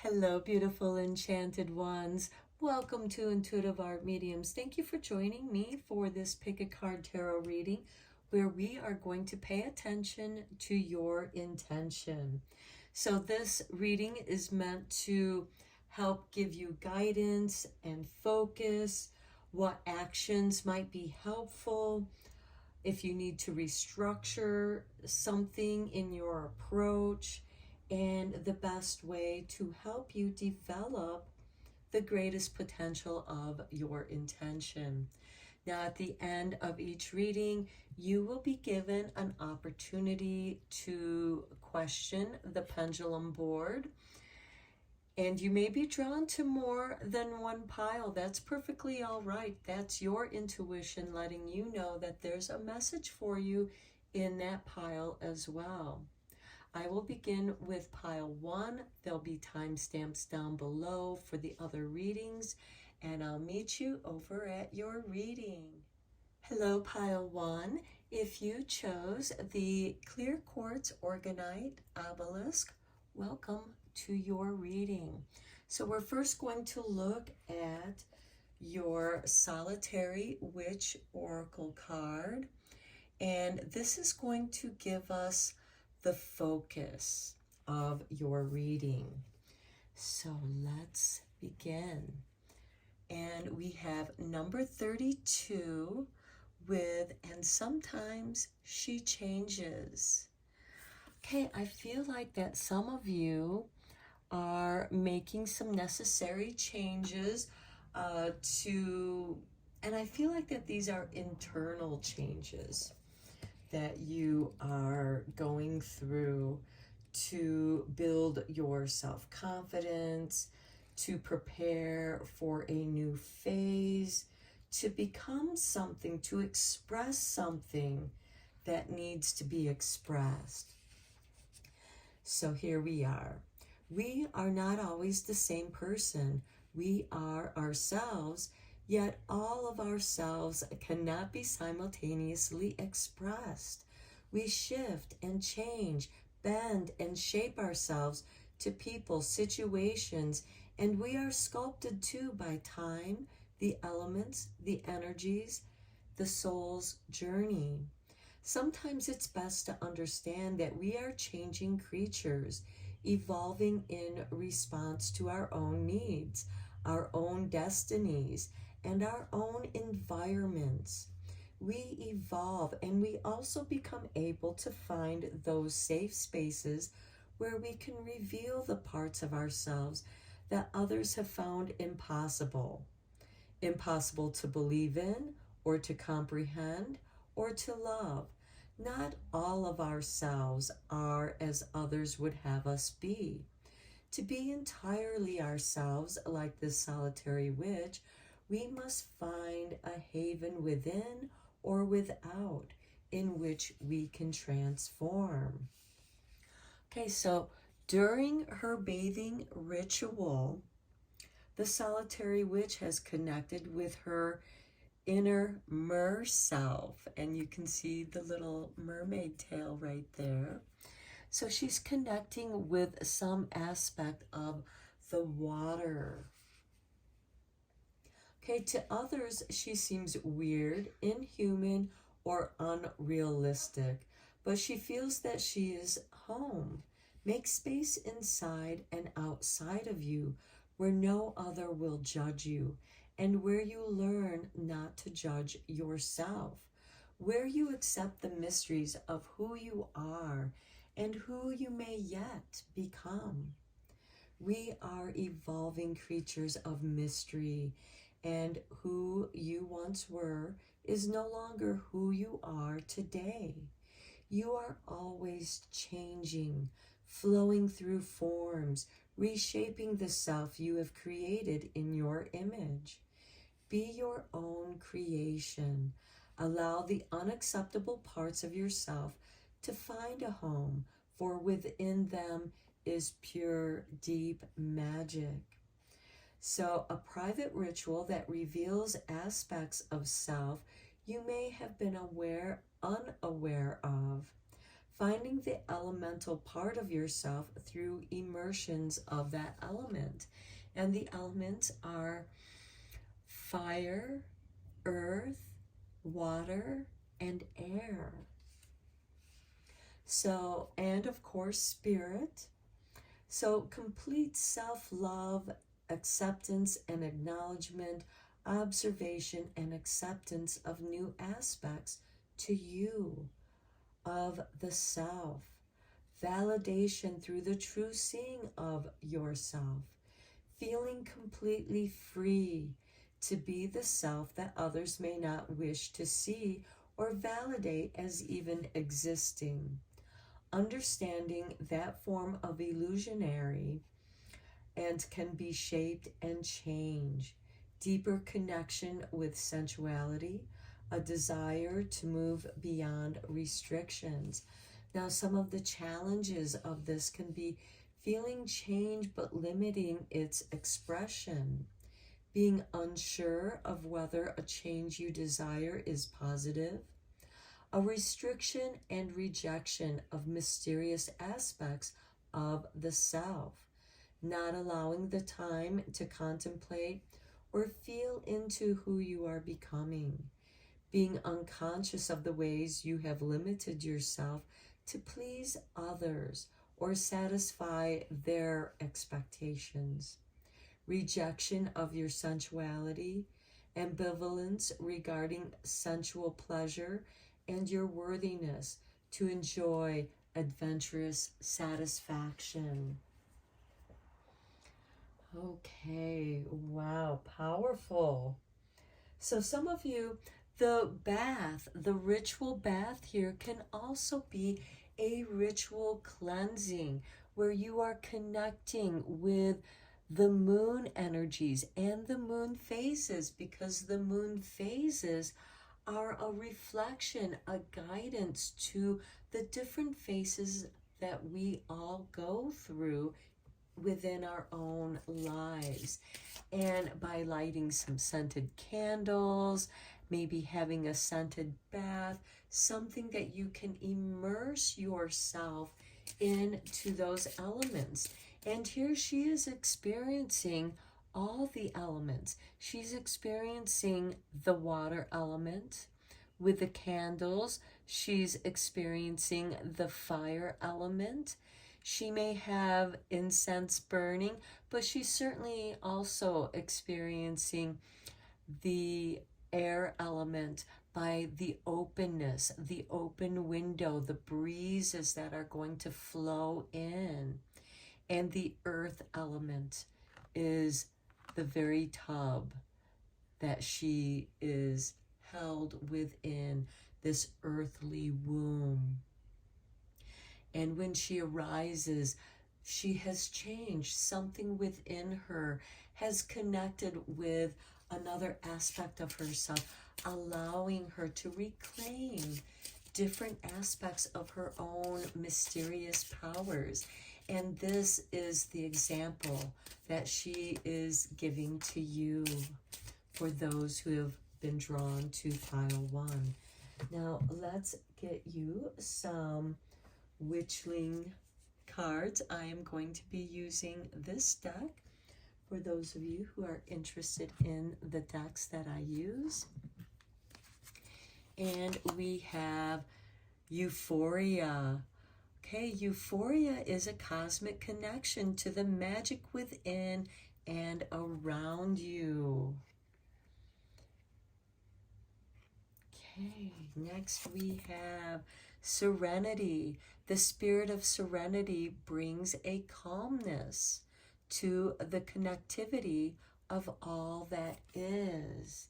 Hello, beautiful enchanted ones. Welcome to Intuitive Art Mediums. Thank you for joining me for this Pick a Card Tarot reading where we are going to pay attention to your intention. So this reading is meant to help give you guidance and focus, what actions might be helpful, if you need to restructure something in your approach, and the best way to help you develop the greatest potential of your intention. Now, at the end of each reading, you will be given an opportunity to question the pendulum board. And you may be drawn to more than one pile. That's perfectly all right. That's your intuition letting you know that there's a message for you in that pile as well. I will begin with pile 1. There'll be timestamps down below for the other readings, and I'll meet you over at your reading. Hello, pile 1. If you chose the clear quartz orgonite obelisk, welcome to your reading. So we're first going to look at your solitary witch oracle card, and this is going to give us the focus of your reading. So let's begin. And we have number 32 with, and sometimes she changes. Okay, I feel like that some of you are making some necessary changes and I feel like that these are internal changes that you are going through to build your self-confidence, to prepare for a new phase, to become something, to express something that needs to be expressed. So here we are. We are not always the same person. We are ourselves, yet all of ourselves cannot be simultaneously expressed. We shift and change, bend and shape ourselves to people, situations, and we are sculpted too by time, the elements, the energies, the soul's journey. Sometimes it's best to understand that we are changing creatures, evolving in response to our own needs, our own destinies, and our own environments. We evolve and we also become able to find those safe spaces where we can reveal the parts of ourselves that others have found impossible. Impossible to believe in, or to comprehend, or to love. Not all of ourselves are as others would have us be. To be entirely ourselves, like this solitary witch, we must find a haven within or without in which we can transform. Okay, so during her bathing ritual, the solitary witch has connected with her inner mer self, and you can see the little mermaid tail right there. So she's connecting with some aspect of the water. Okay, to others, she seems weird, inhuman, or unrealistic, but she feels that she is home. Make space inside and outside of you where no other will judge you, and where you learn not to judge yourself, where you accept the mysteries of who you are and who you may yet become. We are evolving creatures of mystery, and who you once were is no longer who you are today. You are always changing, flowing through forms, reshaping the self you have created in your image. Be your own creation. Allow the unacceptable parts of yourself to find a home, for within them is pure, deep magic. So a private ritual that reveals aspects of self you may have been unaware of. finding the elemental part of yourself through immersions of that element. And the elements are fire, earth, water, and air. So, and of course, spirit. So, complete self-love, acceptance and acknowledgement, observation and acceptance of new aspects to you, of the self, validation through the true seeing of yourself, feeling completely free to be the self that others may not wish to see or validate as even existing. Understanding that form of illusionary and can be shaped and changed. Deeper connection with sensuality, a desire to move beyond restrictions. Now, some of the challenges of this can be feeling change but limiting its expression, being unsure of whether a change you desire is positive, a restriction and rejection of mysterious aspects of the self, not allowing the time to contemplate or feel into who you are becoming, being unconscious of the ways you have limited yourself to please others or satisfy their expectations, rejection of your sensuality, ambivalence regarding sensual pleasure, and your worthiness to enjoy adventurous satisfaction. Okay, wow, powerful. So some of you, the bath, the ritual bath here can also be a ritual cleansing where you are connecting with the moon energies and the moon phases, because the moon phases are a reflection, a guidance to the different phases that we all go through within our own lives. And by lighting some scented candles, maybe having a scented bath, something that you can immerse yourself into those elements. And here she is experiencing all the elements. She's experiencing the water element with the candles. She's experiencing the fire element. She may have incense burning, but she's certainly also experiencing the air element by the openness, the open window, the breezes that are going to flow in. And the earth element is the very tub that she is held within, this earthly womb. And when she arises, she has changed. Something within her has connected with another aspect of herself, allowing her to reclaim different aspects of her own mysterious powers. And this is the example that she is giving to you for those who have been drawn to pile 1. Now, let's get you some Witchling cards. I am going to be using this deck for those of you who are interested in the decks that I use. And we have Euphoria. Okay, Euphoria is a cosmic connection to the magic within and around you. Okay, next we have Serenity. The spirit of serenity brings a calmness to the connectivity of all that is.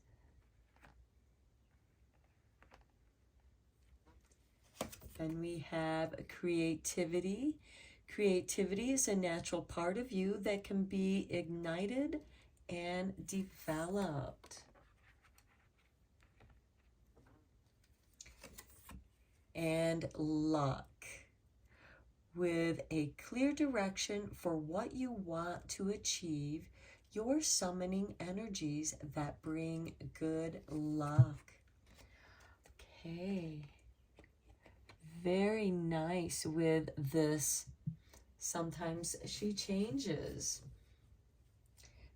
Then we have creativity. Creativity is a natural part of you that can be ignited and developed. And luck. With a clear direction for what you want to achieve, you're summoning energies that bring good luck. Okay. very nice with this. Sometimes she changes,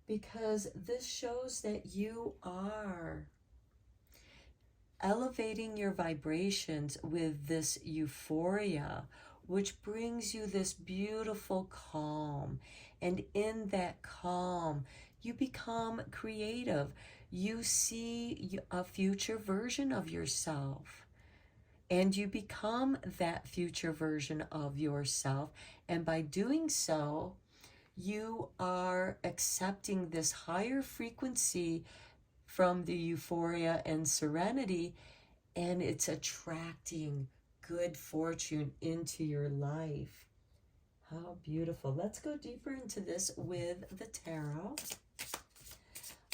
because this shows that you are elevating your vibrations with this euphoria, which brings you this beautiful calm. And in that calm, you become creative. You see a future version of yourself, and you become that future version of yourself. And by doing so, you are accepting this higher frequency from the euphoria and serenity, and it's attracting good fortune into your life. How beautiful. Let's go deeper into this with the tarot.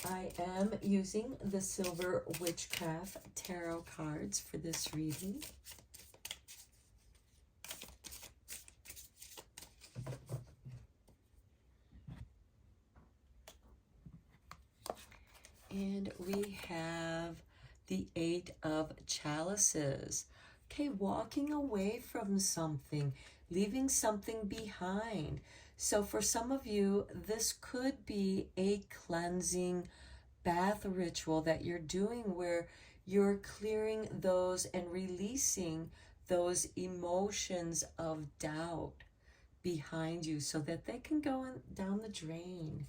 I am using the Silver Witchcraft Tarot cards for this reading. And we have the Eight of Chalices. Okay, walking away from something, leaving something behind. So for some of you, this could be a cleansing bath ritual that you're doing, where you're clearing those and releasing those emotions of doubt behind you, so that they can go down the drain.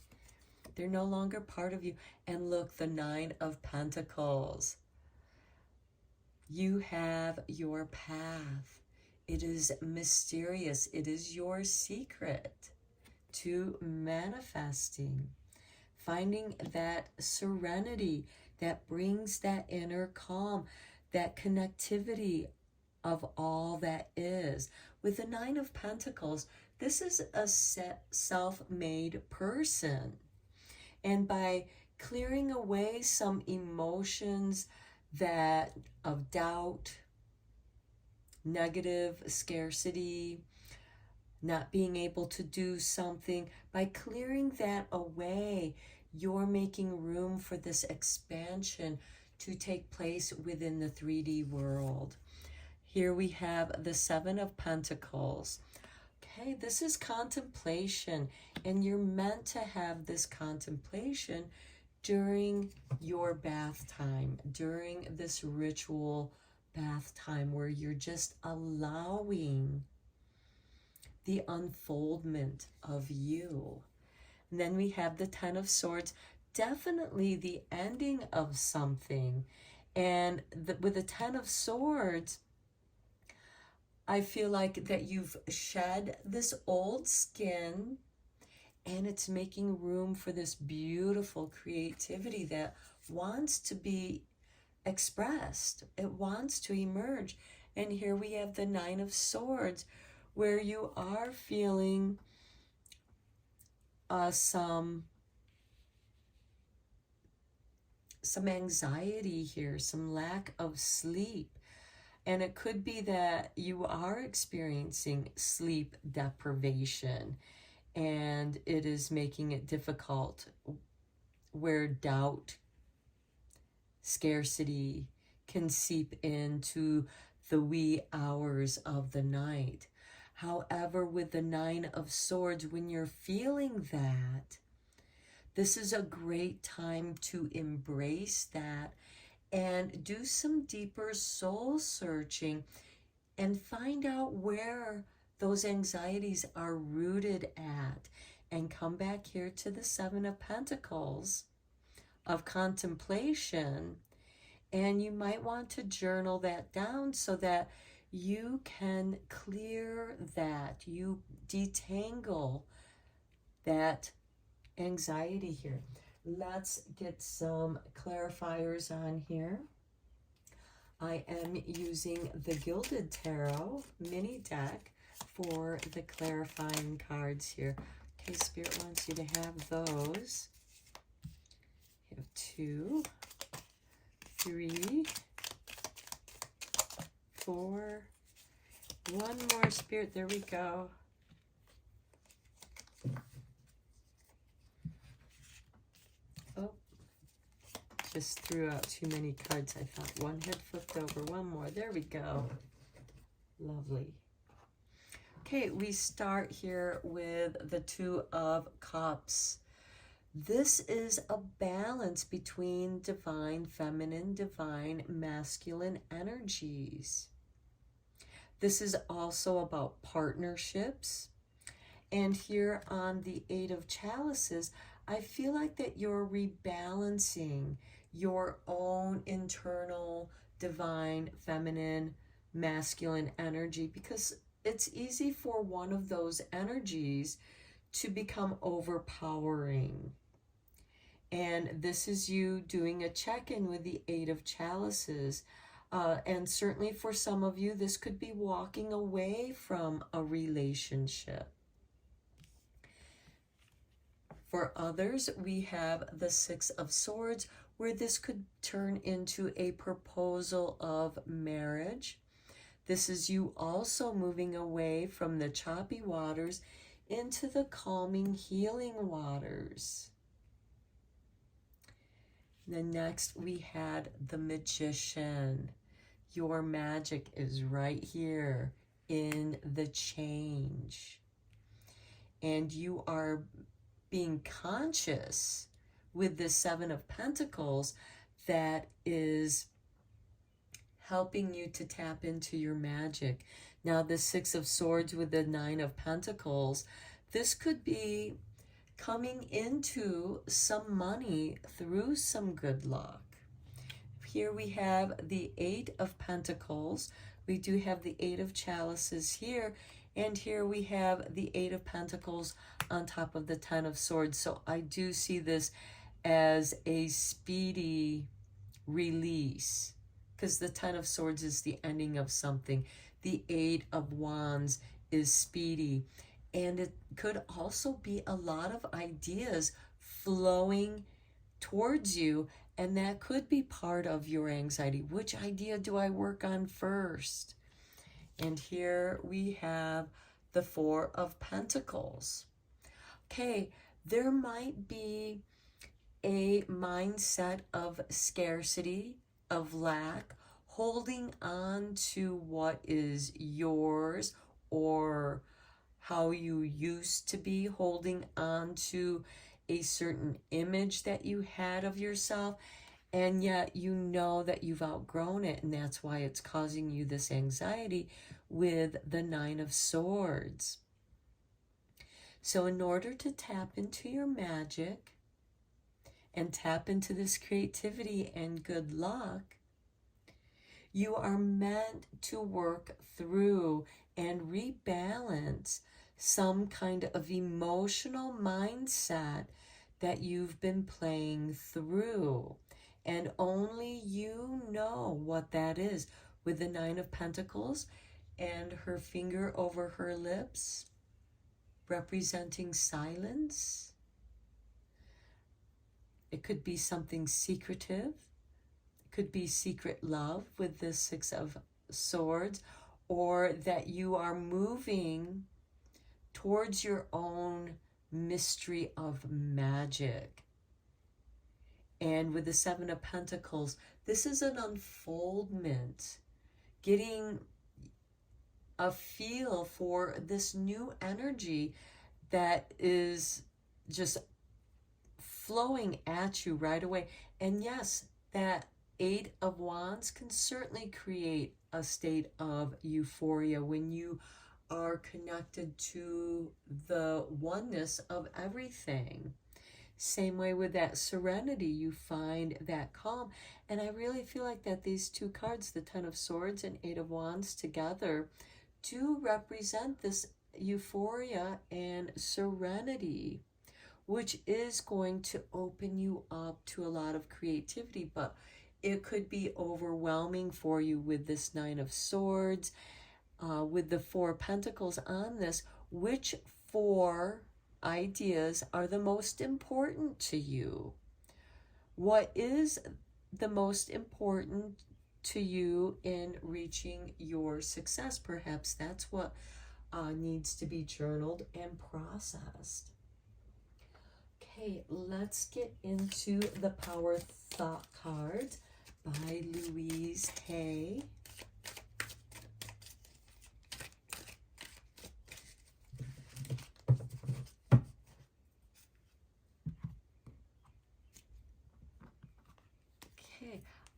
They're no longer part of you. And look, the Nine of Pentacles. You have your path. It is mysterious. It is your secret to manifesting. Finding that serenity that brings that inner calm, that connectivity of all that is. With the Nine of Pentacles, this is a self-made person. And by clearing away some emotions that of doubt, negative, scarcity, not being able to do something, by clearing that away, you're making room for this expansion to take place within the 3D world. Here we have the Seven of Pentacles. Okay, this is contemplation, and you're meant to have this contemplation during your bath time, during this ritual bath time, where you're just allowing the unfoldment of you. And then we have the Ten of Swords, definitely the ending of something. And with the Ten of Swords, I feel like that you've shed this old skin, and it's making room for this beautiful creativity that wants to be expressed. It wants to emerge. And here we have the Nine of Swords, where you are feeling some anxiety here, some lack of sleep. And it could be that you are experiencing sleep deprivation, and it is making it difficult, where doubt, scarcity can seep into the wee hours of the night. However, with the Nine of Swords, when you're feeling that, this is a great time to embrace that and do some deeper soul searching and find out where those anxieties are rooted at, and come back here to the Seven of Pentacles of contemplation. And you might want to journal that down so that you can clear that, you detangle that anxiety here. Let's get some clarifiers on here. I am using the Gilded Tarot mini deck for the clarifying cards here. Okay, Spirit wants you to have those. You have 2, 3, 4, one more, Spirit, there we go. Oh, just threw out too many cards. I thought one had flipped over. One more, there we go. Lovely. Okay, we start here with the Two of Cups. This is a balance between divine feminine, divine masculine energies. This is also about partnerships. And here on the Eight of Chalices, I feel like that you're rebalancing your own internal divine feminine masculine energy, because it's easy for one of those energies to become overpowering. And this is you doing a check-in with the Eight of Chalices. And certainly for some of you, this could be walking away from a relationship. For others, we have the Six of Swords, where this could turn into a proposal of marriage. This is you also moving away from the choppy waters into the calming, healing waters. Then next we had the Magician. Your magic is right here in the change. And you are being conscious with the Seven of Pentacles that is helping you to tap into your magic. Now the Six of Swords with the Nine of Pentacles, this could be coming into some money through some good luck. Here we have the Eight of Pentacles. We do have the Eight of Chalices here. And here we have the Eight of Pentacles on top of the Ten of Swords. So I do see this as a speedy release, because the Ten of Swords is the ending of something. The Eight of Wands is speedy. And it could also be a lot of ideas flowing towards you, and that could be part of your anxiety. Which idea do I work on first? And here we have the Four of Pentacles. Okay, there might be a mindset of scarcity, of lack, holding on to what is yours or how you used to be, holding on to a certain image that you had of yourself, and yet you know that you've outgrown it, and that's why it's causing you this anxiety with the Nine of Swords. So in order to tap into your magic and tap into this creativity and good luck, you are meant to work through and rebalance some kind of emotional mindset that you've been playing through. And only you know what that is. With the Nine of Pentacles and her finger over her lips, representing silence. It could be something secretive. It could be secret love with the Six of Swords, or that you are moving towards your own mystery of magic. And with the Seven of Pentacles, this is an unfoldment, getting a feel for this new energy that is just flowing at you right away. And yes, that Eight of Wands can certainly create a state of euphoria when you are connected to the oneness of everything. Same way with that Serenity, you find that calm. And I really feel like that these two cards, the Ten of Swords and Eight of Wands together, do represent this euphoria and serenity, which is going to open you up to a lot of creativity. But it could be overwhelming for you with this Nine of Swords, with the Four of Pentacles on this. Which four ideas are the most important to you? What is the most important to you in reaching your success? Perhaps that's what needs to be journaled and processed. Okay, let's get into the Power Thought cards by Louise Hay.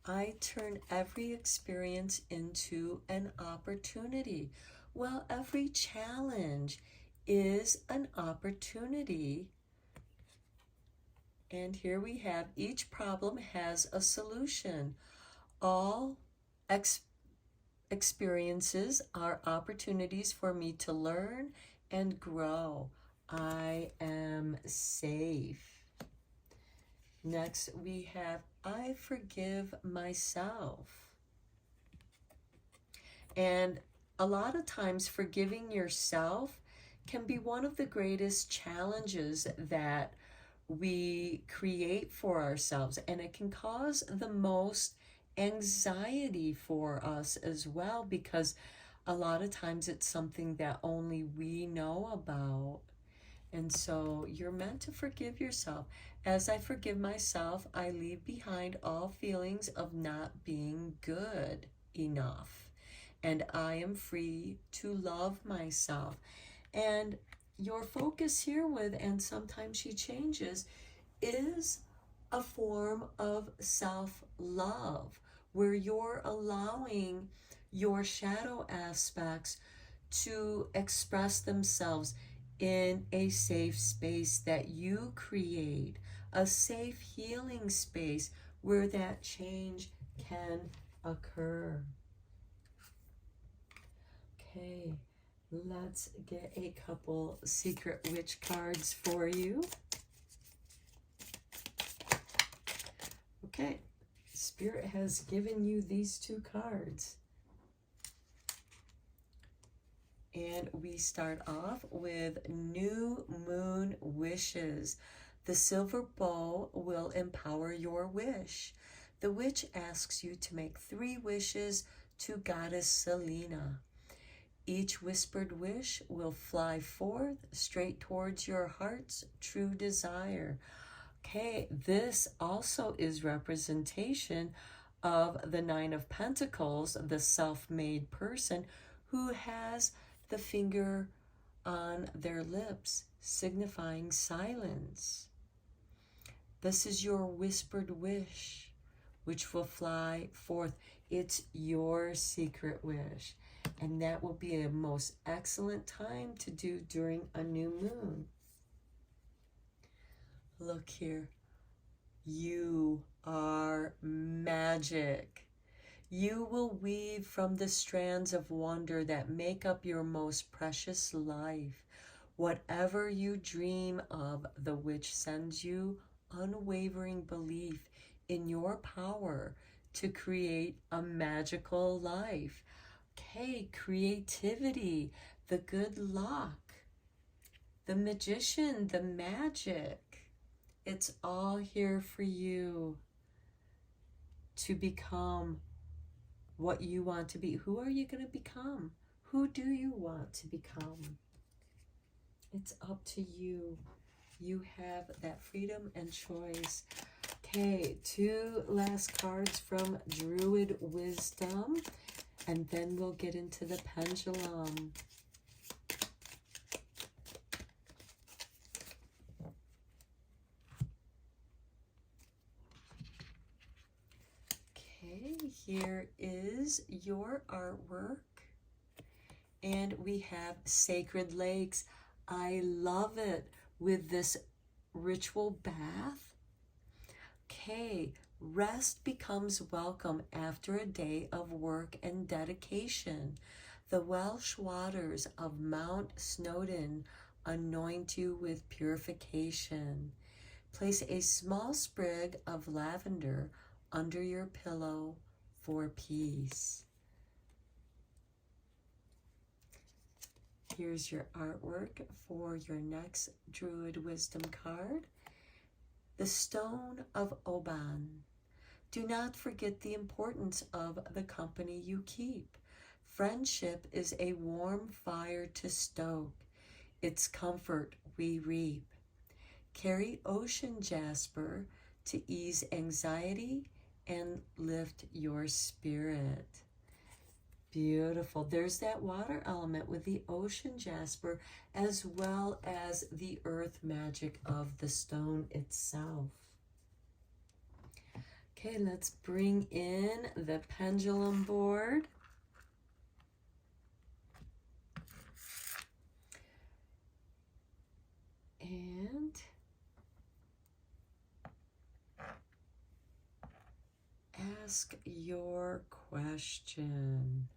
I turn every experience into an opportunity. Well, every challenge is an opportunity. And here we have each problem has a solution. All experiences are opportunities for me to learn and grow. I am safe. Next, we have I forgive myself. And a lot of times, forgiving yourself can be one of the greatest challenges that we create for ourselves, and it can cause the most anxiety for us as well, because a lot of times it's something that only we know about. And so you're meant to forgive yourself. As I forgive myself, I leave behind all feelings of not being good enough, and I am free to love myself. And your focus here with, and sometimes she changes, is a form of self-love, where you're allowing your shadow aspects to express themselves in a safe space that you create, a safe healing space where that change can occur. Okay, let's get a couple Secret Witch cards for you. Okay, Spirit has given you these two cards. And we start off with New Moon Wishes. The silver bow will empower your wish. The witch asks you to make 3 wishes to Goddess Selena. Each whispered wish will fly forth straight towards your heart's true desire. Okay, this also is representation of the 9 of Pentacles, the self-made person who has the finger on their lips, signifying silence. This is your whispered wish, which will fly forth. It's your secret wish. And that will be a most excellent time to do during a new moon. Look here. You are magic. You will weave from the strands of wonder that make up your most precious life. Whatever you dream of, the witch sends you unwavering belief in your power to create a magical life. Okay, creativity, the good luck, the magician, the magic. It's all here for you to become what you want to be. Who are you going to become? Who do you want to become? It's up to you. You have that freedom and choice. Okay, 2 last cards from Druid Wisdom, and then we'll get into the pendulum. Okay, here is your artwork. And we have Sacred Lakes. I love it with this ritual bath. Okay, rest becomes welcome after a day of work and dedication. The Welsh waters of Mount Snowdon anoint you with purification. Place a small sprig of lavender under your pillow for peace. Here's your artwork for your next Druid Wisdom card. The Stone of Oban. Do not forget the importance of the company you keep. Friendship is a warm fire to stoke. Its comfort we reap. Carry ocean jasper to ease anxiety and lift your spirit. Beautiful. There's that water element with the ocean jasper, as well as the earth magic of the stone itself. Okay, let's bring in the pendulum board. And ask your question.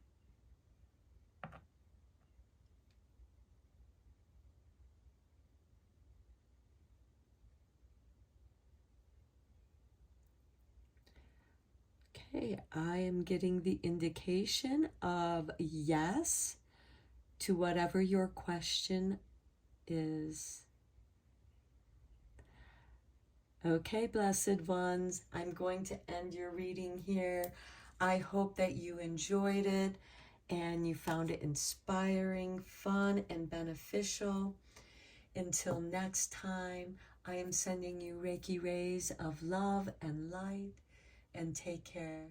Okay, I am getting the indication of yes to whatever your question is. Okay, blessed ones, I'm going to end your reading here. I hope that you enjoyed it and you found it inspiring, fun, and beneficial. Until next time, I am sending you Reiki rays of love and light, and take care.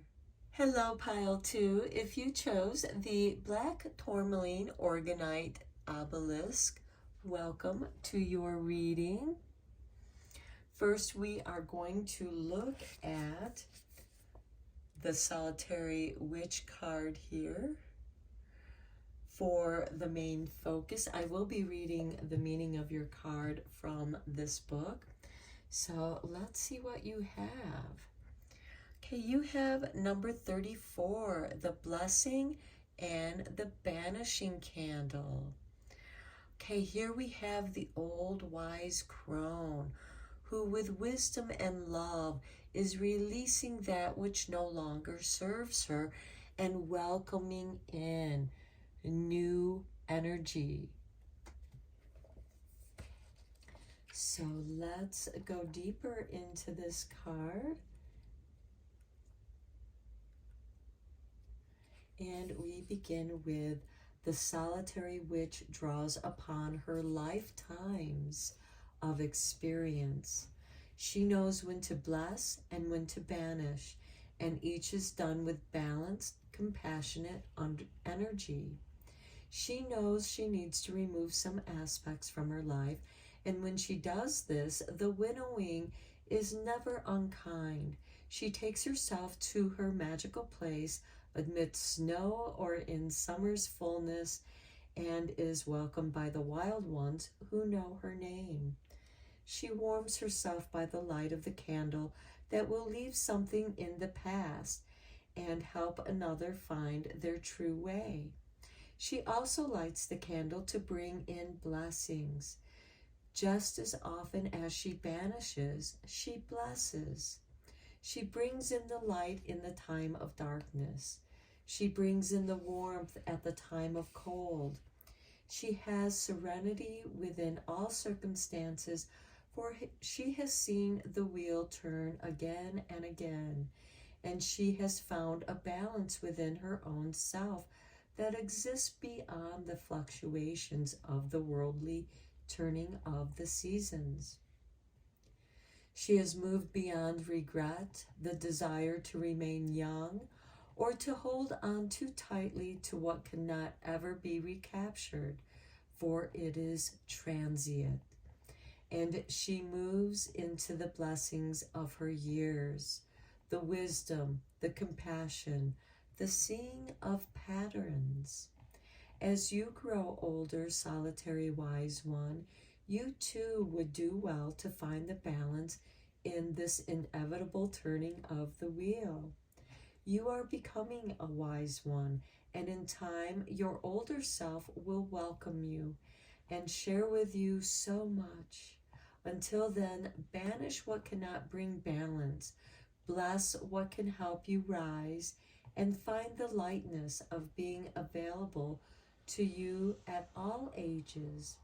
Hello, Pile 2. If you chose the Black Tourmaline Orgonite Obelisk, welcome to your reading. First, we are going to look at the Solitary Witch card here for the main focus. I will be reading the meaning of your card from this book. So let's see what you have. Okay, you have number 34, the Blessing and the Banishing Candle. Okay, here we have the old wise crone who with wisdom and love is releasing that which no longer serves her and welcoming in new energy. So let's go deeper into this card. And we begin with the solitary witch draws upon her lifetimes of experience. She knows when to bless and when to banish, and each is done with balanced, compassionate energy. She knows she needs to remove some aspects from her life, and when she does this, the winnowing is never unkind. She takes herself to her magical place amidst snow or in summer's fullness, and is welcomed by the wild ones who know her name. She warms herself by the light of the candle that will leave something in the past and help another find their true way. She also lights the candle to bring in blessings. Just as often as she banishes, she blesses. She brings in the light in the time of darkness. She brings in the warmth at the time of cold. She has serenity within all circumstances, for she has seen the wheel turn again and again, and she has found a balance within her own self that exists beyond the fluctuations of the worldly turning of the seasons. She has moved beyond regret, the desire to remain young, or to hold on too tightly to what cannot ever be recaptured, for it is transient. And she moves into the blessings of her years, the wisdom, the compassion, the seeing of patterns. As you grow older, solitary wise one, you too would do well to find the balance in this inevitable turning of the wheel. You are becoming a wise one, and in time your older self will welcome you and share with you so much. Until then, banish what cannot bring balance, bless what can help you rise, and find the lightness of being available to you at all ages.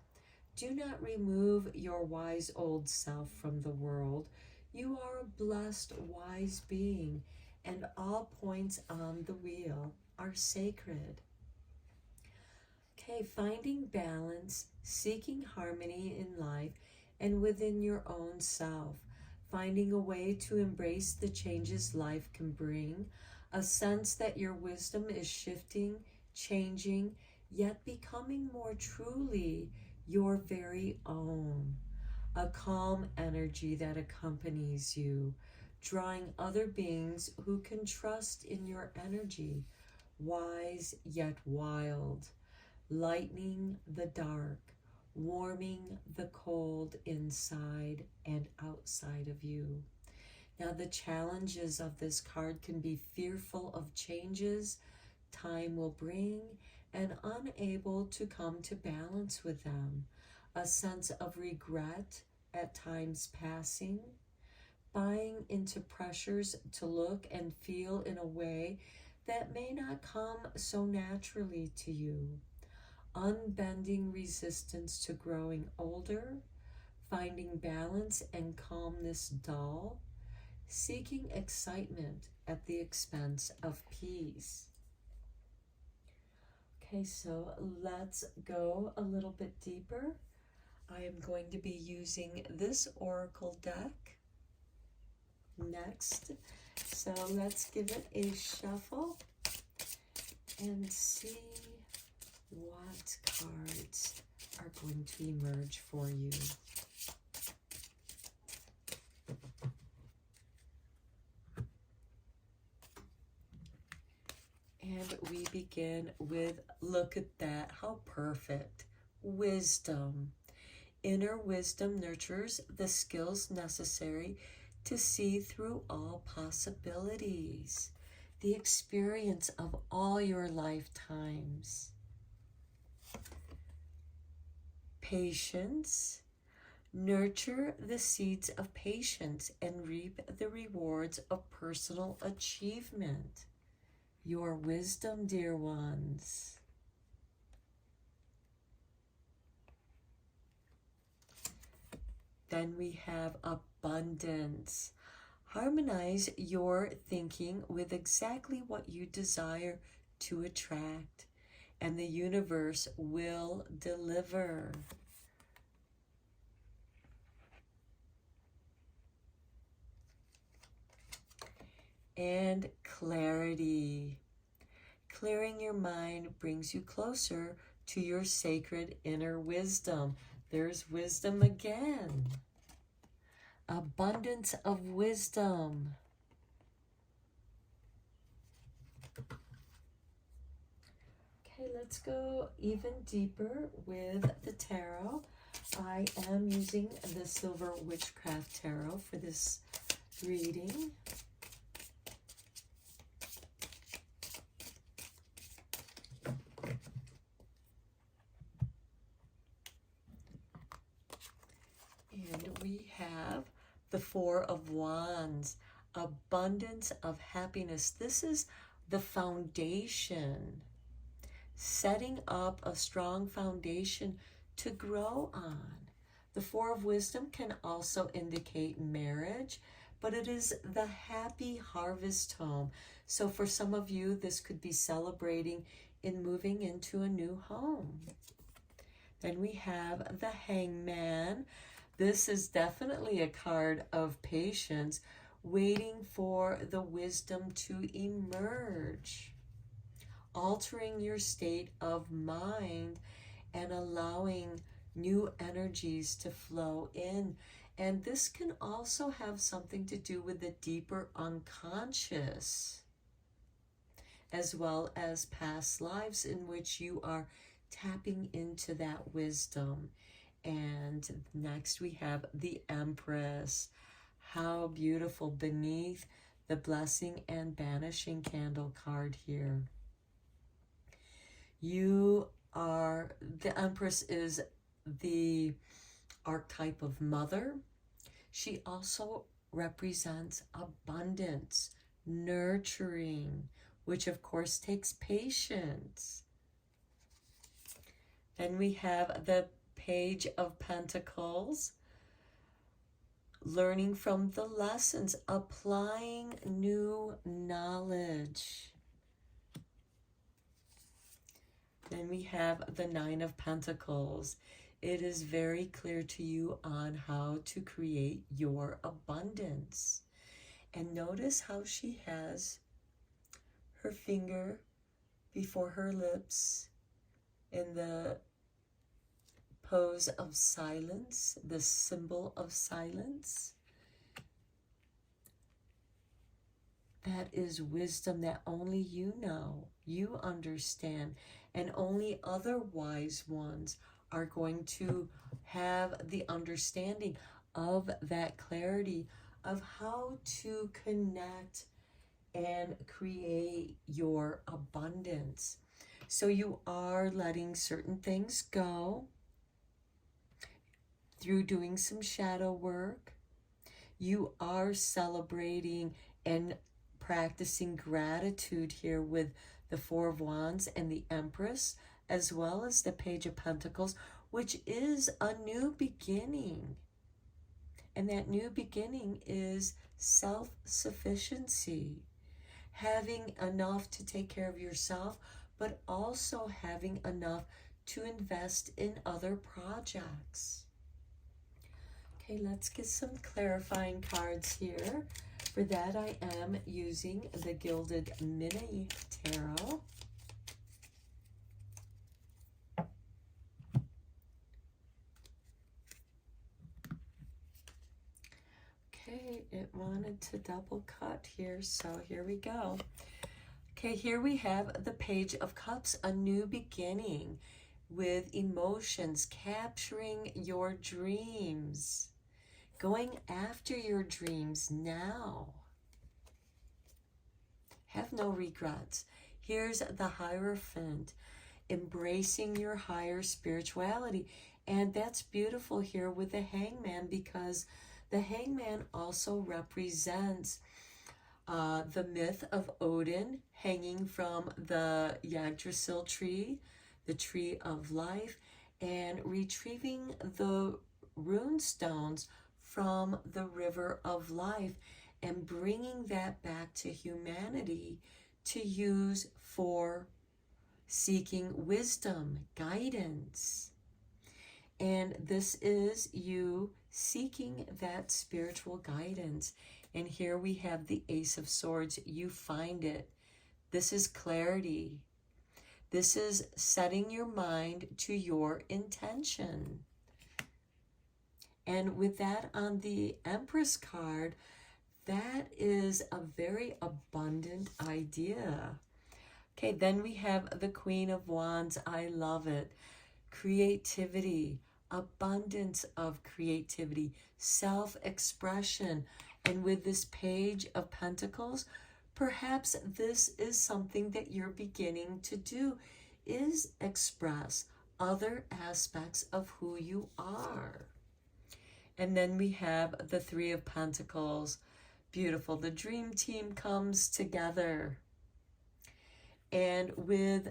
Do not remove your wise old self from the world. You are a blessed, wise being, and all points on the wheel are sacred. Okay, finding balance, seeking harmony in life and within your own self, finding a way to embrace the changes life can bring, a sense that your wisdom is shifting, changing, yet becoming more truly your very own. A calm energy that accompanies you, drawing other beings who can trust in your energy, wise yet wild, lightening the dark, warming the cold inside and outside of you. Now, the challenges of this card can be fearful of changes time will bring and unable to come to balance with them, a sense of regret at times passing, buying into pressures to look and feel in a way that may not come so naturally to you, unbending resistance to growing older, finding balance and calmness dull, seeking excitement at the expense of peace. Okay, so let's go a little bit deeper. I am going to be using this oracle deck next. So let's give it a shuffle and see what cards are going to emerge for you. And we begin with, look at that, how perfect. Wisdom. Inner wisdom nurtures the skills necessary to see through all possibilities, the experience of all your lifetimes. Patience. Nurture the seeds of patience and reap the rewards of personal achievement. Your wisdom, dear ones. Then we have abundance. Harmonize your thinking with exactly what you desire to attract, and the universe will deliver. And clarity. Clearing your mind brings you closer to your sacred inner wisdom. There's wisdom again. Abundance of wisdom. Okay, let's go even deeper with the tarot. I am using the Silver Witchcraft Tarot for this reading. And we have the Four of Wands, abundance of happiness. This is the foundation, setting up a strong foundation to grow on. The Four of Wisdom can also indicate marriage, but it is the happy harvest home. So for some of you, this could be celebrating in moving into a new home. Then we have the Hangman. This is definitely a card of patience, waiting for the wisdom to emerge, altering your state of mind and allowing new energies to flow in. And this can also have something to do with the deeper unconscious, as well as past lives in which you are tapping into that wisdom. And next we have the Empress. How beautiful, beneath the Blessing and Banishing candle card here. The Empress is the archetype of mother. She also represents abundance, nurturing, which of course takes patience. Then we have the Page of Pentacles, learning from the lessons, applying new knowledge. Then we have the Nine of Pentacles. It is very clear to you on how to create your abundance. And notice how she has her finger before her lips in the pose of silence, the symbol of silence. that is wisdom that only you know, you understand, and only other wise ones are going to have the understanding of that clarity of how to connect and create your abundance. So you are letting certain things go through doing some shadow work. You are celebrating and practicing gratitude here with the Four of Wands and the Empress, as well as the Page of Pentacles, which is a new beginning. And that new beginning is self-sufficiency, having enough to take care of yourself, but also having enough to invest in other projects. Okay, let's get some clarifying cards here. For that, I am using the Gilded Mini Tarot. Okay, it wanted to double cut here, so here we go. Okay, here we have the Page of Cups, a new beginning with emotions, capturing your dreams, going after your dreams now. Have no regrets. Here's the Hierophant, embracing your higher spirituality. And that's beautiful here with the Hangman, because the Hangman also represents the myth of Odin hanging from the Yggdrasil tree, the tree of life, and retrieving the rune stones from the river of life and bringing that back to humanity to use for seeking wisdom, guidance. And this is you seeking that spiritual guidance. And here we have the Ace of Swords. You find it. This is clarity. This is setting your mind to your intention. And with that on the Empress card, that is a very abundant idea. Okay, then we have the Queen of Wands. I love it. Creativity, abundance of creativity, self-expression. And with this Page of Pentacles, perhaps this is something that you're beginning to do, is express other aspects of who you are. And then we have the Three of Pentacles. Beautiful. The dream team comes together. And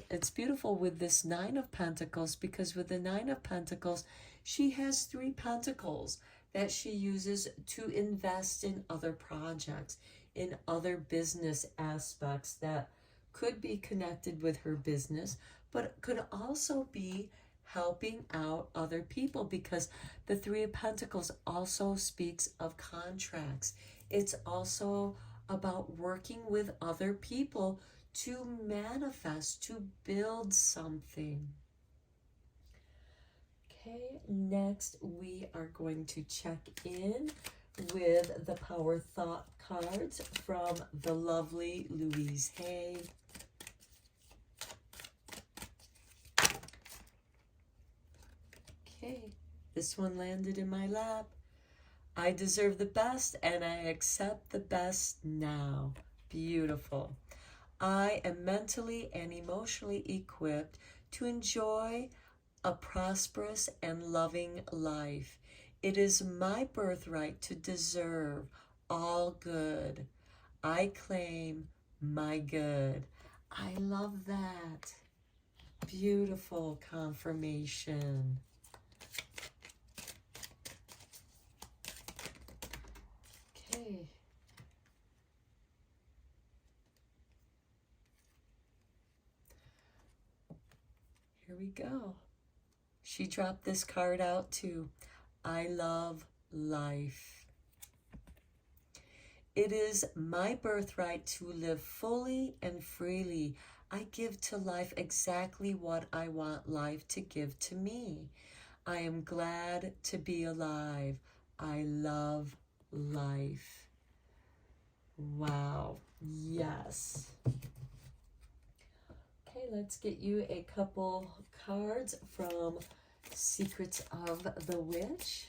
it's beautiful with this Nine of Pentacles, because with the Nine of Pentacles, she has 3 pentacles that she uses to invest in other projects, in other business aspects that could be connected with her business, but could also be helping out other people, because the Three of Pentacles also speaks of contracts. It's also about working with other people to manifest, to build something. Okay, next we are going to check in with the Power Thought cards from the lovely Louise Hay. Okay, this one landed in my lap. I deserve the best and I accept the best now. Beautiful. I am mentally and emotionally equipped to enjoy a prosperous and loving life. It is my birthright to deserve all good. I claim my good. I love that. Beautiful confirmation. Okay. Here we go. She dropped this card out too. I love life. It is my birthright to live fully and freely. I give to life exactly what I want life to give to me. I am glad to be alive. I love life. Wow. yes. Okay, let's get you a couple cards from Secrets of the Witch.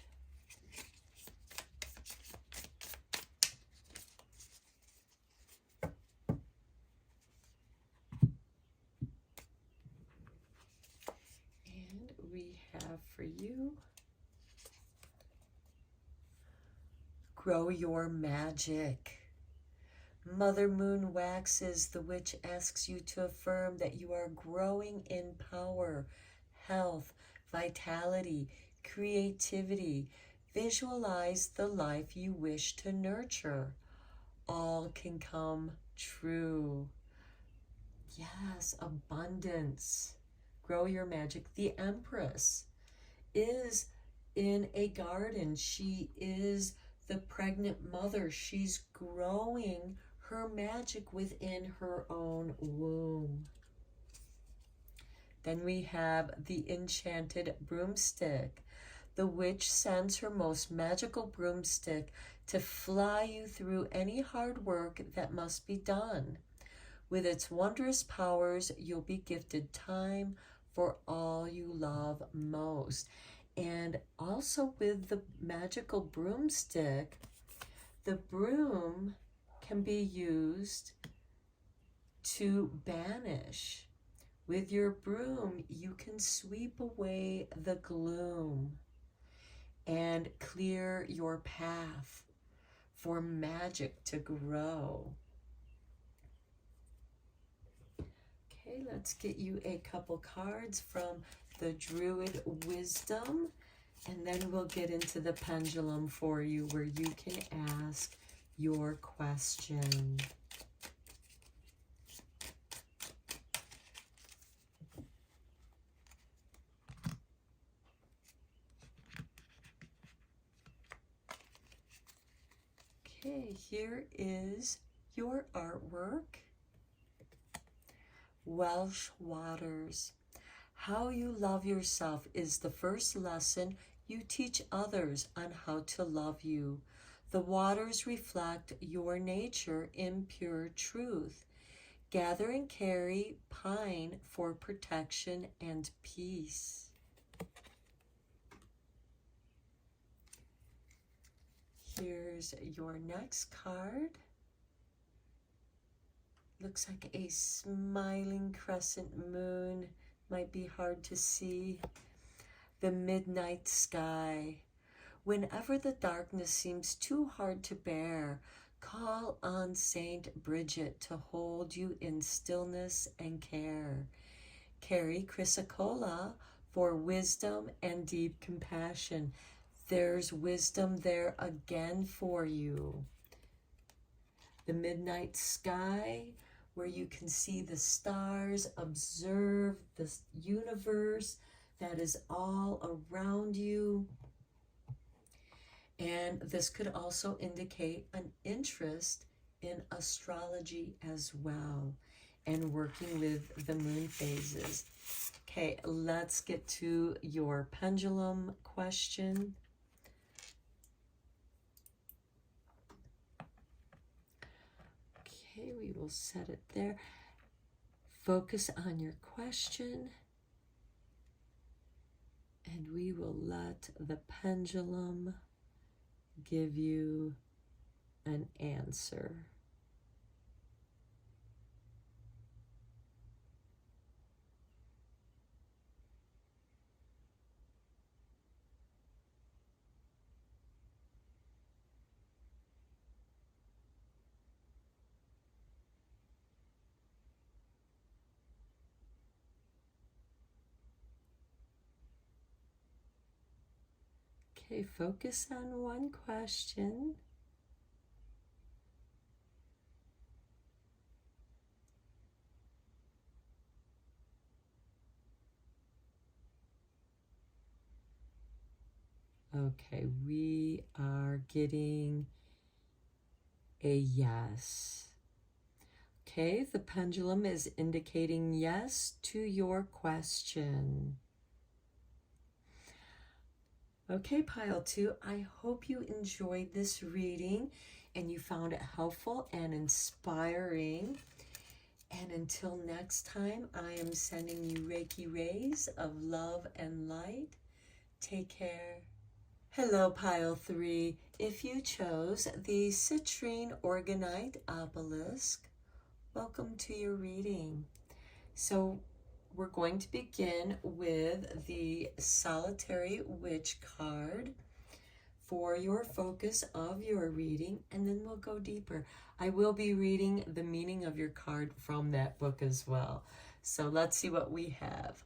And we have for you, Grow Your Magic. Mother Moon waxes, the witch asks you to affirm that you are growing in power, health, vitality, creativity. Visualize the life you wish to nurture. All can come true. Yes, abundance. Grow your magic. The Empress is in a garden. She is the pregnant mother. She's growing her magic within her own womb. Then we have the Enchanted Broomstick. The witch sends her most magical broomstick to fly you through any hard work that must be done. With its wondrous powers, you'll be gifted time for all you love most. And also with the magical broomstick, the broom can be used to banish. With your broom, you can sweep away the gloom and clear your path for magic to grow. Okay, let's get you a couple cards from the Druid Wisdom, and then we'll get into the pendulum for you where you can ask your question. Okay, here is your artwork. Welsh Waters. How you love yourself is the first lesson you teach others on how to love you. The waters reflect your nature in pure truth. Gather and carry pine for protection and peace. Here's your next card. Looks like a smiling crescent moon. Might be hard to see. The midnight sky. Whenever the darkness seems too hard to bear, call on Saint Bridget to hold you in stillness and care. Carry chrysocolla for wisdom and deep compassion. There's wisdom there again for you. The midnight sky, where you can see the stars, observe the universe that is all around you. And this could also indicate an interest in astrology as well and working with the moon phases. Okay, let's get to your pendulum question. Okay, we will set it there. Focus on your question, and we will let the pendulum give you an answer. Okay, focus on one question. Okay, we are getting a yes. Okay, the pendulum is indicating yes to your question. Okay, pile 2, I hope you enjoyed this reading and you found it helpful and inspiring. And until next time, I am sending you Reiki rays of love and light. Take care. Hello, pile 3. If you chose the citrine organite obelisk, welcome to your reading. So we're going to begin with the solitary witch card for your focus of your reading, and then we'll go deeper. I will be reading the meaning of your card from that book as well. So let's see what we have.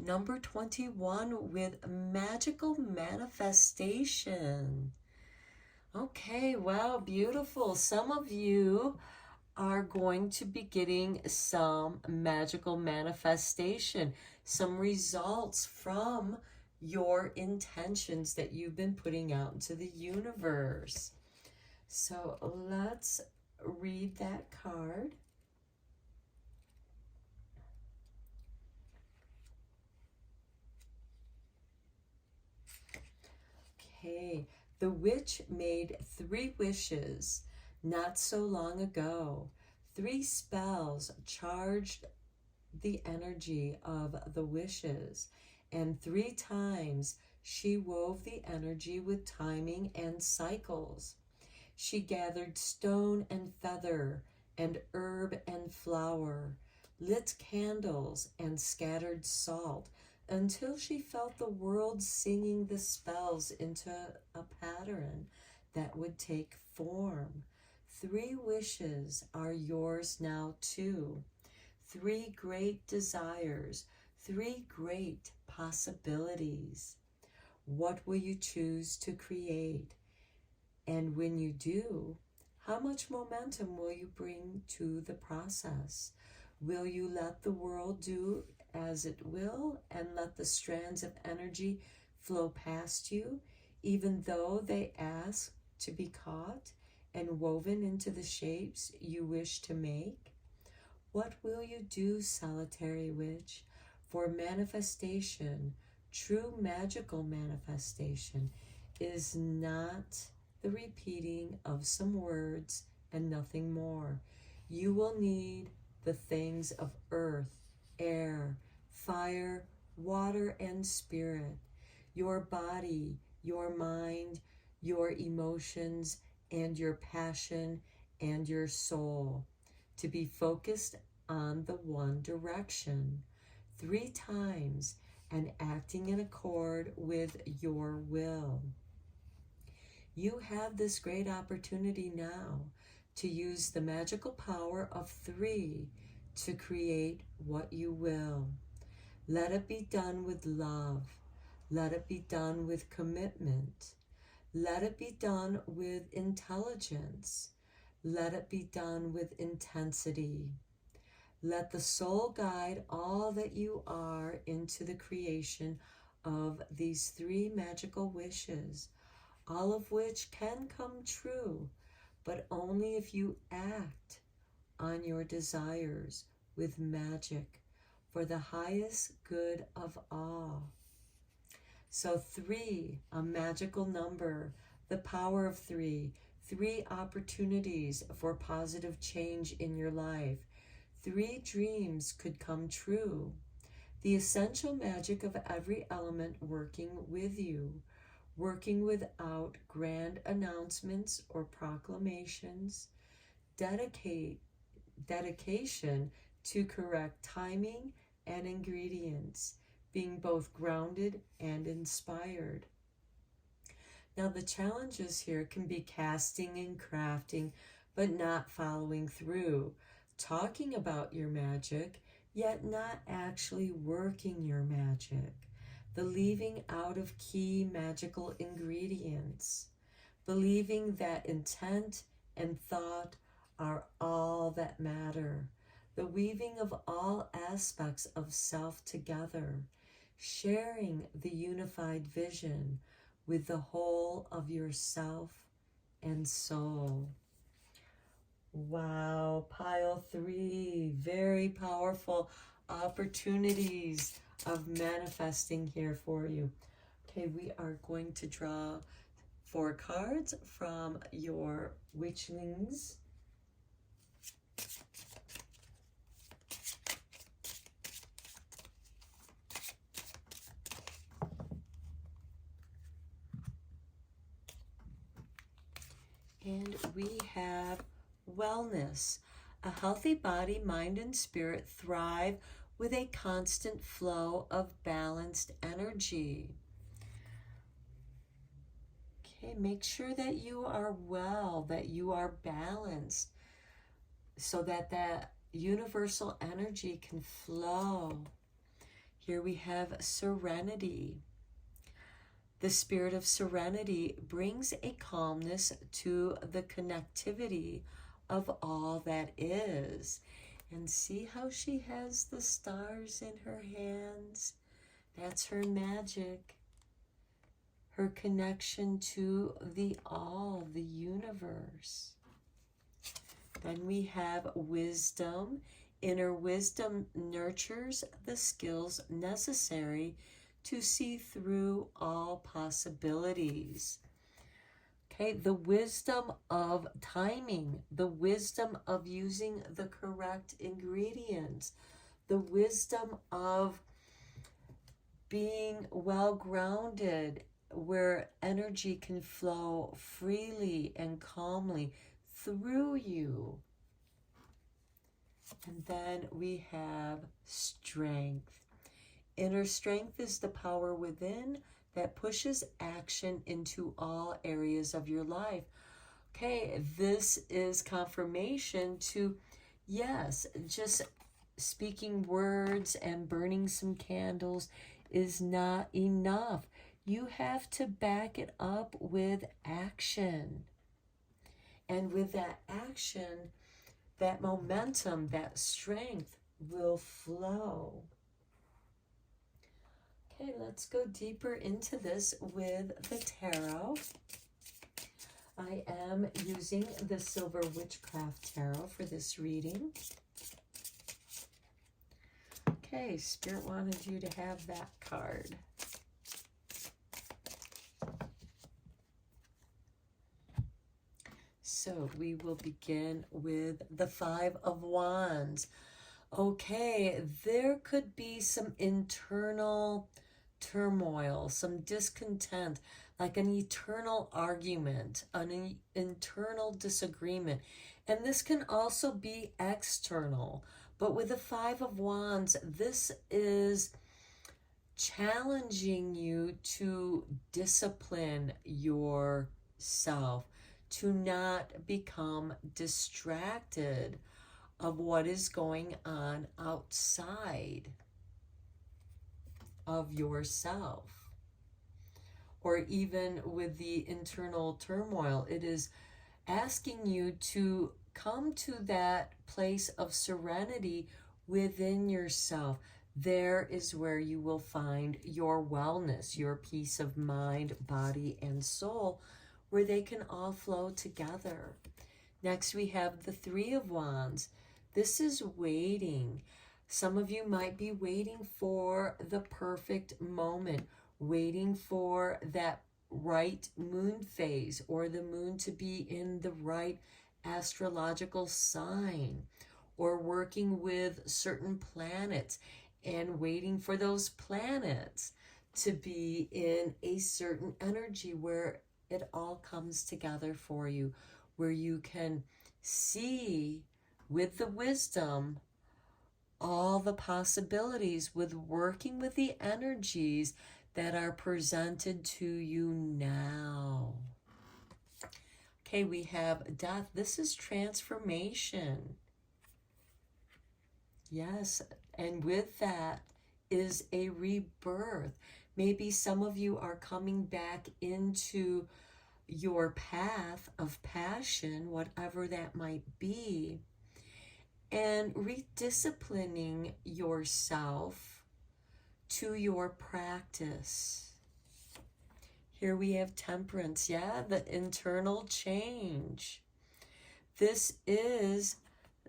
Number 21 with magical manifestation. Okay, wow, beautiful. Some of you are going to be getting some magical manifestation, some results from your intentions that you've been putting out into the universe. So let's read that card. Okay, the witch made 3 wishes not so long ago. 3 spells charged the energy of the wishes, and 3 times she wove the energy with timing and cycles. She gathered stone and feather, and herb and flower, lit candles and scattered salt, until she felt the world singing the spells into a pattern that would take form. 3 wishes are yours now too. 3 great desires, 3 great possibilities. What will you choose to create? And when you do, how much momentum will you bring to the process? Will you let the world do as it will and let the strands of energy flow past you, even though they ask to be caught and woven into the shapes you wish to make? What will you do, solitary witch? For manifestation, true magical manifestation, is not the repeating of some words and nothing more. You will need the things of earth, air, fire, water, and spirit, your body, your mind, your emotions, and your passion and your soul, to be focused on the one direction 3 times and acting in accord with your will. You have this great opportunity now to use the magical power of 3 to create what you will. Let it be done with love. Let it be done with commitment. Let it be done with intelligence. Let it be done with intensity. Let the soul guide all that you are into the creation of these 3 magical wishes, all of which can come true, but only if you act on your desires with magic for the highest good of all. So 3, a magical number, the power of 3, 3 opportunities for positive change in your life. 3 dreams could come true. The essential magic of every element working with you, working without grand announcements or proclamations. Dedication to correct timing and ingredients, being both grounded and inspired. Now the challenges here can be casting and crafting, but not following through, talking about your magic, yet not actually working your magic, the leaving out of key magical ingredients, believing that intent and thought are all that matter, the weaving of all aspects of self together, sharing the unified vision with the whole of yourself and soul. Wow, pile 3, very powerful opportunities of manifesting here for you. Okay, we are going to draw 4 cards from your witchlings. And we have wellness. A healthy body, mind, and spirit thrive with a constant flow of balanced energy. Okay, make sure that you are well, that you are balanced, so that that universal energy can flow. Here we have serenity. The spirit of serenity brings a calmness to the connectivity of all that is. And see how she has the stars in her hands? That's her magic. Her connection to the all, the universe. Then we have wisdom. Inner wisdom nurtures the skills necessary to see through all possibilities. Okay, the wisdom of timing, the wisdom of using the correct ingredients, the wisdom of being well grounded, where energy can flow freely and calmly through you. And then we have strength. Inner strength is the power within that pushes action into all areas of your life. Okay, this is confirmation to, yes, just speaking words and burning some candles is not enough. You have to back it up with action. And with that action, that momentum, that strength will flow. Okay, let's go deeper into this with the tarot. I am using the Silver Witchcraft Tarot for this reading. Okay, Spirit wanted you to have that card. So we will begin with the 5 of Wands. Okay, there could be some internal turmoil, some discontent, like an eternal argument, an internal disagreement. And this can also be external. But with the 5 of Wands, this is challenging you to discipline yourself, to not become distracted of what is going on outside of yourself. Or even with the internal turmoil, it is asking you to come to that place of serenity within yourself. There is where you will find your wellness, your peace of mind, body, and soul, where they can all flow together. Next, we have the 3 of Wands. This is waiting. Some of you might be waiting for the perfect moment, waiting for that right moon phase, or the moon to be in the right astrological sign, or working with certain planets and waiting for those planets to be in a certain energy where it all comes together for you, where you can see with the wisdom all the possibilities with working with the energies that are presented to you now. Okay, we have death. This is transformation. Yes, and with that is a rebirth. Maybe some of you are coming back into your path of passion, whatever that might be, and redisciplining yourself to your practice. Here we have temperance, yeah, the internal change. This is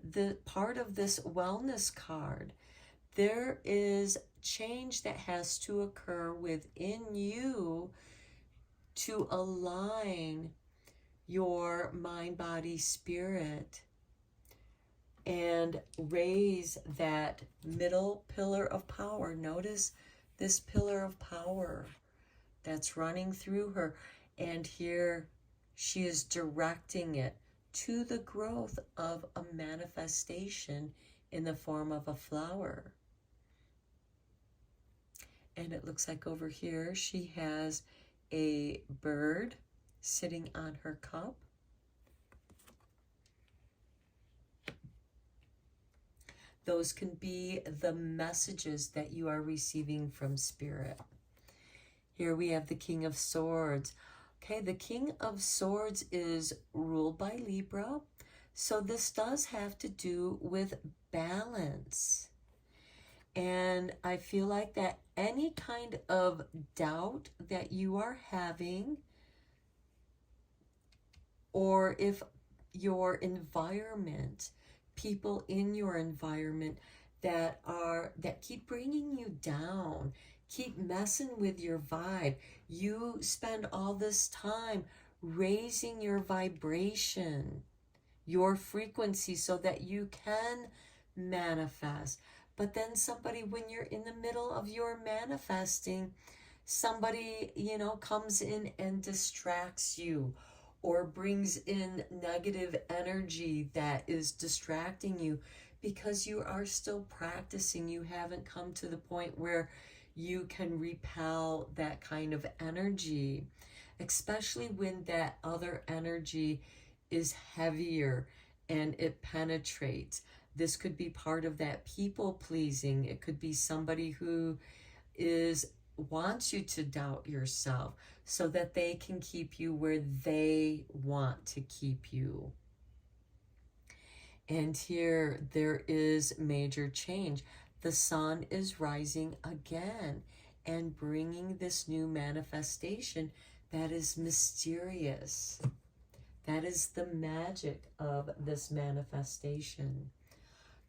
the part of this wellness card. there is change that has to occur within you to align your mind, body, spirit, and raise that middle pillar of power. Notice this pillar of power that's running through her. And here she is directing it to the growth of a manifestation in the form of a flower. And it looks like over here she has a bird sitting on her cup. Those can be the messages that you are receiving from Spirit. Here we have the King of Swords. Okay, the King of Swords is ruled by Libra. So this does have to do with balance. And I feel like that any kind of doubt that you are having, or if your environment, people in your environment that keep bringing you down, keep messing with your vibe, you spend all this time raising your vibration, your frequency, so that you can manifest. But then somebody, when you're in the middle of your manifesting, somebody, comes in and distracts you, or brings in negative energy that is distracting you, because you are still practicing. You haven't come to the point where you can repel that kind of energy, especially when that other energy is heavier and it penetrates. This could be part of that people pleasing. It could be somebody who wants you to doubt yourself so that they can keep you where they want to keep you. And here there is major change. The sun is rising again and bringing this new manifestation that is mysterious. That is the magic of this manifestation.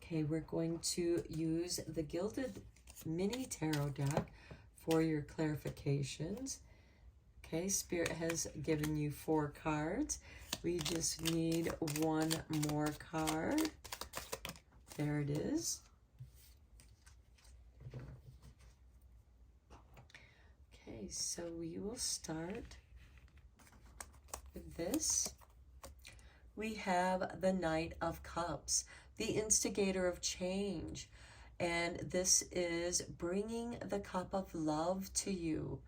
Okay, we're going to use the Gilded Mini Tarot deck for your clarifications. Okay, Spirit has given you 4 cards. We just need one more card. There it is. Okay, so we will start with this. We have the Knight of Cups, the instigator of change. And this is bringing the cup of love to you.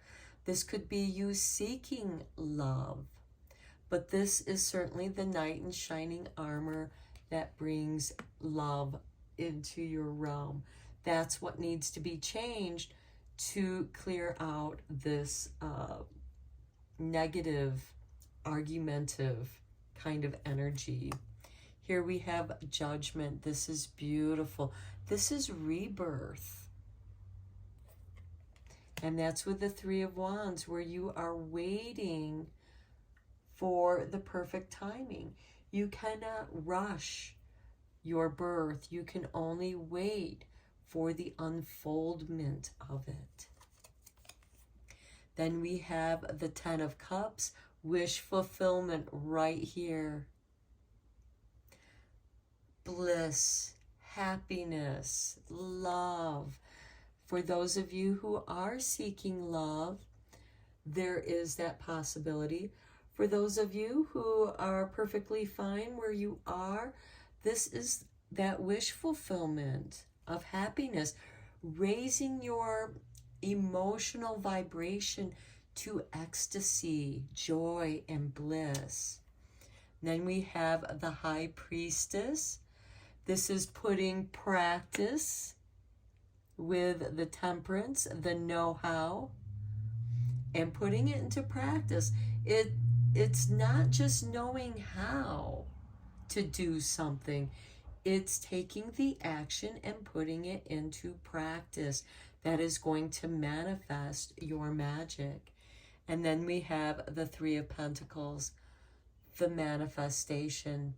This could be you seeking love. But this is certainly the knight in shining armor that brings love into your realm. That's what needs to be changed to clear out this negative, argumentative kind of energy. Here we have Judgment. This is beautiful. This is rebirth. And that's with the 3 of Wands, where you are waiting for the perfect timing. You cannot rush your birth. You can only wait for the unfoldment of it. Then we have the 10 of Cups, wish fulfillment right here. Bliss, happiness, love. For those of you who are seeking love, there is that possibility. For those of you who are perfectly fine where you are, this is that wish fulfillment of happiness, raising your emotional vibration to ecstasy, joy, and bliss. Then we have the High Priestess. This is putting practice with the Temperance, the know-how, and putting it into practice. It's not just knowing how to do something. It's taking the action and putting it into practice that is going to manifest your magic. And then we have the 3 of Pentacles, the manifestation.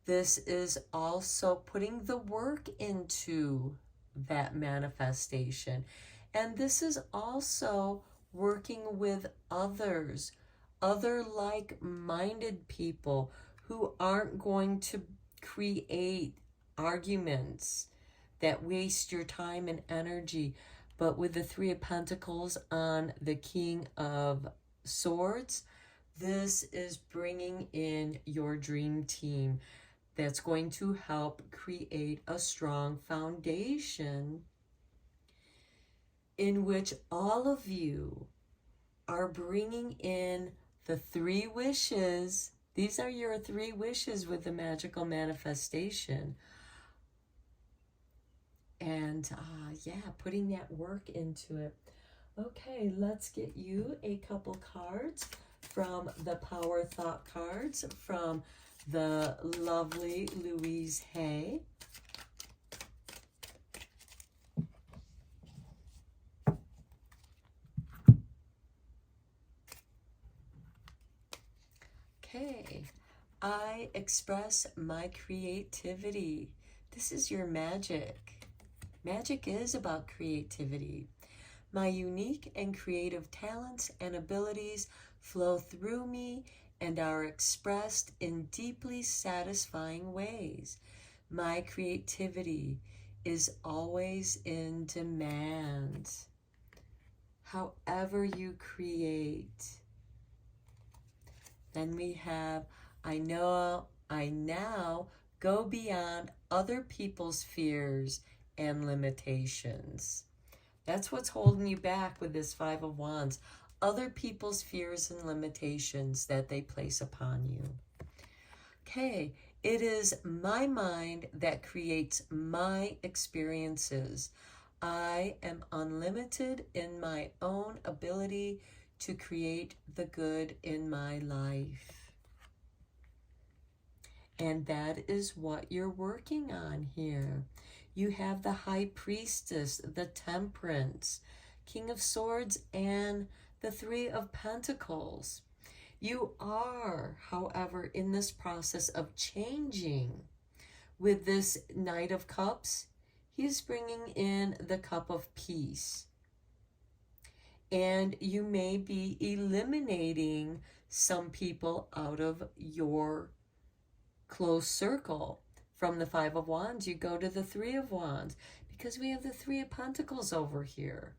This is also putting the work into that manifestation. And this is also working with others, other like-minded people who aren't going to create arguments that waste your time and energy. But with the Three of Pentacles on the King of Swords, this is bringing in your dream team that's going to help create a strong foundation in which all of you are bringing in the 3 wishes. These are your 3 wishes with the magical manifestation. And yeah, putting that work into it. Okay, let's get you a couple cards from the Power Thought cards from the lovely Louise Hay. Okay, I express my creativity. This is your magic. Magic is about creativity. My unique and creative talents and abilities flow through me and are expressed in deeply satisfying ways. My creativity is always in demand. However you create. Then we have, I now go beyond other people's fears and limitations. That's what's holding you back with this 5 of Wands. Other people's fears and limitations that they place upon you. Okay, it is my mind that creates my experiences. I am unlimited in my own ability to create the good in my life. And that is what you're working on here. You have the High Priestess, the Temperance, King of Swords, and the 3 of Pentacles. You are, however, in this process of changing. With this Knight of Cups, he's bringing in the Cup of Peace. And you may be eliminating some people out of your close circle. From the 5 of Wands, you go to the 3 of Wands because we have the 3 of Pentacles over here.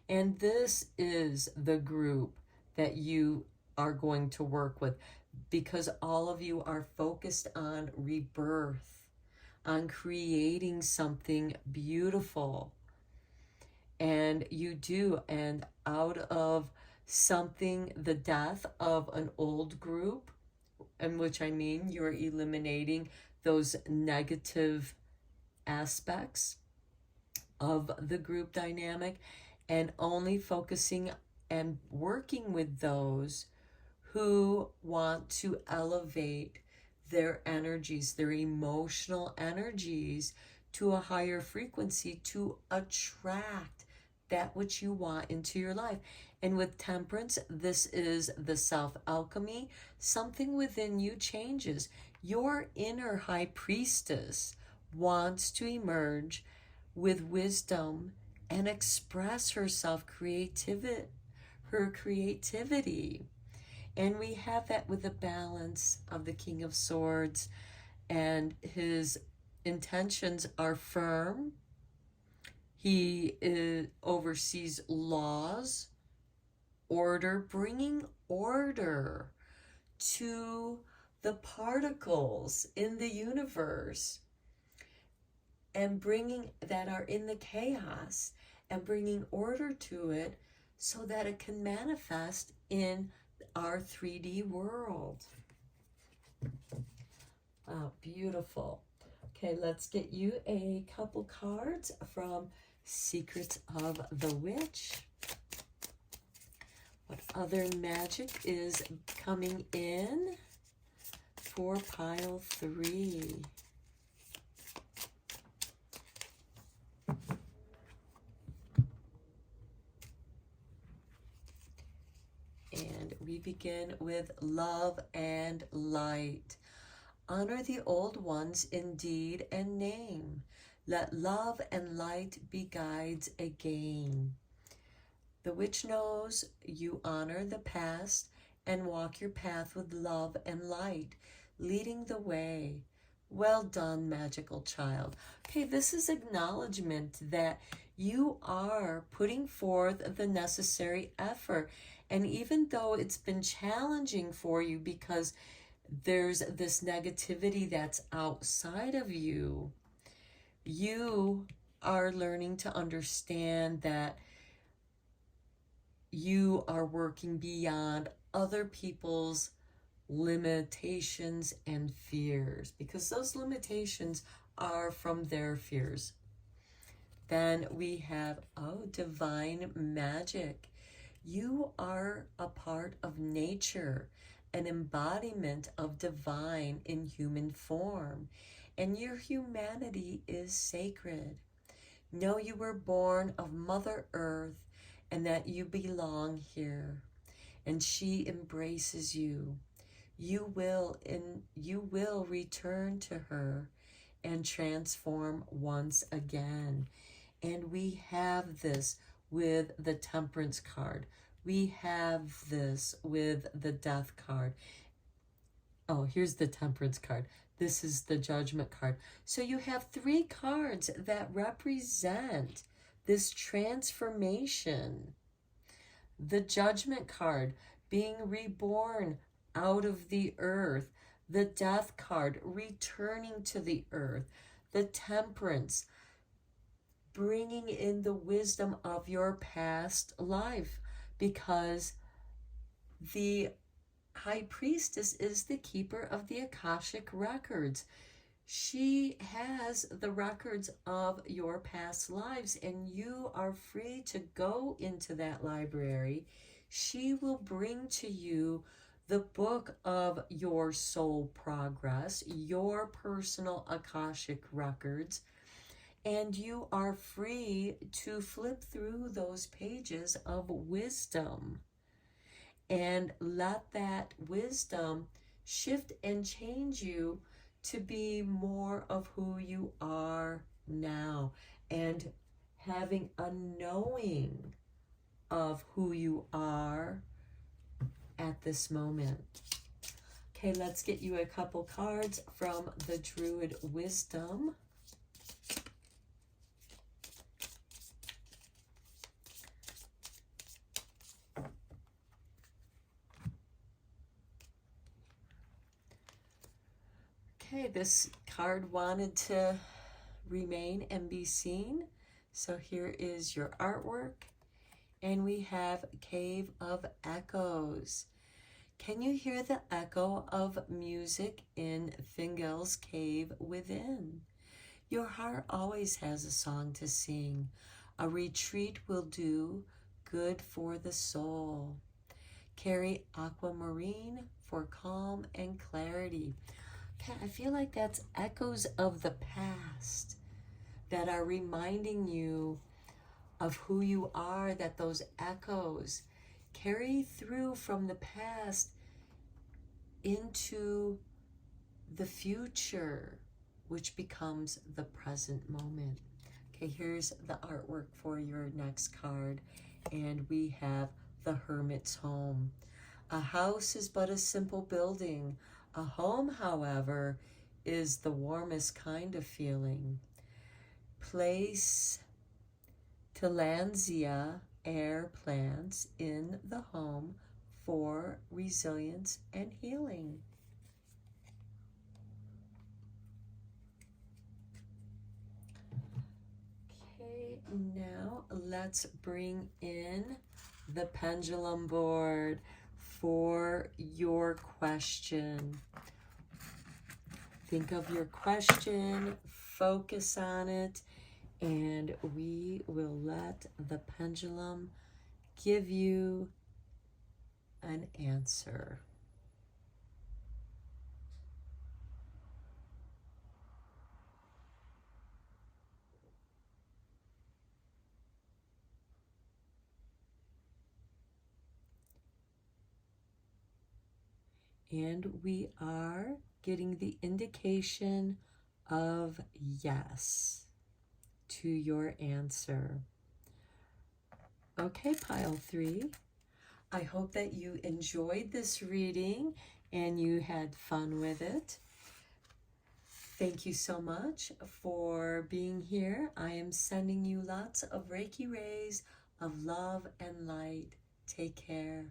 And this is the group that you are going to work with because all of you are focused on rebirth, on creating something beautiful. And you do, and out of something, the death of an old group, in which I mean you're eliminating those negative aspects of the group dynamic and only focusing and working with those who want to elevate their energies, their emotional energies to a higher frequency to attract that which you want into your life. And with Temperance, this is the self-alchemy. Something within you changes. Your inner High Priestess wants to emerge with wisdom and express herself, her creativity. And we have that with the balance of the King of Swords, and his intentions are firm. He oversees laws, order, bringing order to the particles in the universe and bringing that are in the chaos and bringing order to it so that it can manifest in our 3D world. Oh, beautiful. Okay, let's get you a couple cards from Secrets of the Witch. What other magic is coming in for pile 3? And we begin with love and light. Honor the old ones in deed and name. Let love and light be guides again. The witch knows you honor the past and walk your path with love and light, leading the way. Well done, magical child. Okay, this is acknowledgement that you are putting forth the necessary effort. And even though it's been challenging for you because there's this negativity that's outside of you, you are learning to understand that you are working beyond other people's limitations and fears, because those limitations are from their fears. Then we have, divine magic. You are a part of nature, an embodiment of divine in human form, and your humanity is sacred. Know you were born of Mother Earth and that you belong here, and she embraces you. You will return to her and transform once again. And we have this with the Temperance card. We have this with the Death card. Oh, here's the Temperance card. This is the Judgment card. So you have 3 cards that represent this transformation. The Judgment card, being reborn out of the earth. The Death card, returning to the earth. The Temperance, bringing in the wisdom of your past life, because the High Priestess is the keeper of the Akashic records. She has the records of your past lives, and you are free to go into that library. She will bring to you the book of your soul progress, your personal Akashic records, and you are free to flip through those pages of wisdom and let that wisdom shift and change you to be more of who you are now, and having a knowing of who you are at this moment. Okay, let's get you a couple cards from the Druid Wisdom. Okay, this card wanted to remain and be seen. So here is your artwork. And we have Cave of Echoes. Can you hear the echo of music in Fingal's cave within? Your heart always has a song to sing. A retreat will do good for the soul. Carry aquamarine for calm and clarity. Okay, I feel like that's echoes of the past that are reminding you of who you are, that those echoes carry through from the past into the future, which becomes the present moment. Okay, here's the artwork for your next card, and we have the Hermit's Home. A house is but a simple building. A home, however, is the warmest kind of feeling. Place Tillandsia air plants in the home for resilience and healing. Okay, now let's bring in the pendulum board for your question. Think of your question, focus on it, and we will let the pendulum give you an answer. And we are getting the indication of yes. to your answer. Okay, pile 3. I hope that you enjoyed this reading and you had fun with it. Thank you so much for being here. I am sending you lots of Reiki rays of love and light. Take care.